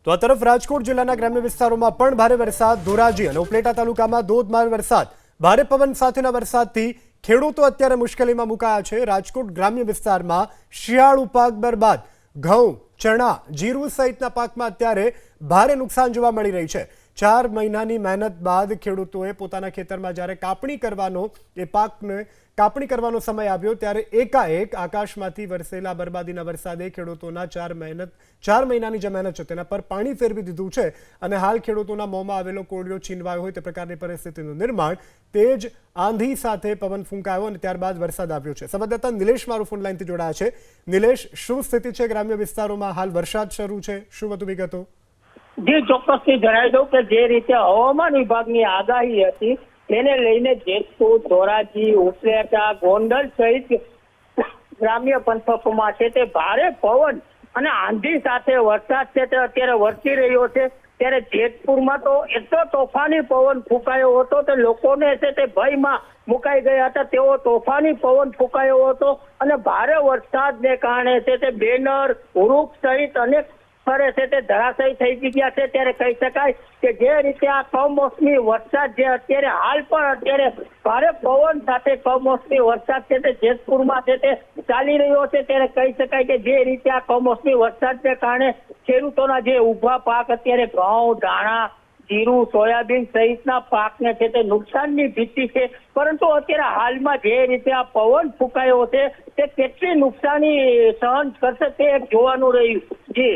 તો આ તરફ રાજકોટ જિલ્લાના ગ્રામ્ય વિસ્તારોમાં પણ ભારે વરસાદ, ધોરાજી અને ઉપલેટા તાલુકામાં ધોધમાર વરસાદ, ભારે પવન સાથેના વરસાદથી ખેડૂતો અત્યારે મુશ્કેલીમાં મુકાયા છે। રાજકોટ ગ્રામ્ય વિસ્તારમાં શિયાળુ પાક બરબાદ, ઘઉં, ચણા, જીરું સહિતના પાકમાં અત્યારે ભારે નુકસાન જોવા મળી રહી છે। 4 મહિનાની મહેનત બાદ ખેડૂતોએ પોતાના ખેતરમાં જ્યારે કાપણી કરવાનો સમય આવ્યો ત્યારે એકાએક આકાશમાંથી વરસેલા બરબાદીના વરસાદે ખેડૂતોના 4 મહિનાની જે મહેનત છે તેના પર પાણી ફેરવી દીધું છે અને હાલ ખેડૂતોના મોંમાં આવેલો કોળિયો છીનવાયો હોય તે પ્રકારની પરિસ્થિતિનું નિર્માણ તેજ આંધી સાથે પવન ફૂંકાયો અને ત્યારબાદ વરસાદ આવ્યો છે। સંવાદદાતા નિલેશ મારું ફોન લાઈનથી જોડાયા છે। નિલેશ, શું સ્થિતિ છે ગ્રામ્ય વિસ્તારોમાં? હાલ વરસાદ શરૂ છે, શું વધુ વિગતો? જે ચોક્કસથી જણાવી દઉં કે જે રીતે હવામાન વિભાગની આગાહી હતી તેને લઈને જેતપુર, ધોરાજી, ઉપલેટા, ગોંડલ સહિત ગ્રામ્ય પંથકોમાં છે તે ભારે પવન અને આંધી સાથે વરસાદ છે તે અત્યારે વરસી રહ્યો છે। ત્યારે જેતપુરમાં તો એટલો તોફાની પવન ફૂંકાયો હતો કે લોકોને છે તે ભયમાં મુકાઈ ગયા હતા। તેવો તોફાની પવન ફૂંકાયો હતો અને ભારે વરસાદને કારણે છે તે બેનર, વૃક્ષ સહિત અનેક ફરે છે તે ધરાશયી થઈ ગયા છે। ત્યારે કહી શકાય કે જે રીતે આ કમોસમી વરસાદ જે અત્યારે ભારે પવન સાથે કમોસમી વરસાદ છે તે જેતપુરમાં છે તે ચાલી રહ્યો છે। ત્યારે કહી શકાય કે જે રીતે આ કમોસમી વરસાદને કારણે ખેડૂતોના જે ઊભા પાક અત્યારે ઘઉં, ધાણા, જીરું, સોયાબીન સહિતના પાકને છે તે નુકસાનની ભીતિ છે, પરંતુ અત્યારે હાલમાં જે રીતે આ પવન ફૂંકાયો છે તે કેટલી નુકસાની સહન કરશે તે જોવાનું રહ્યું। જી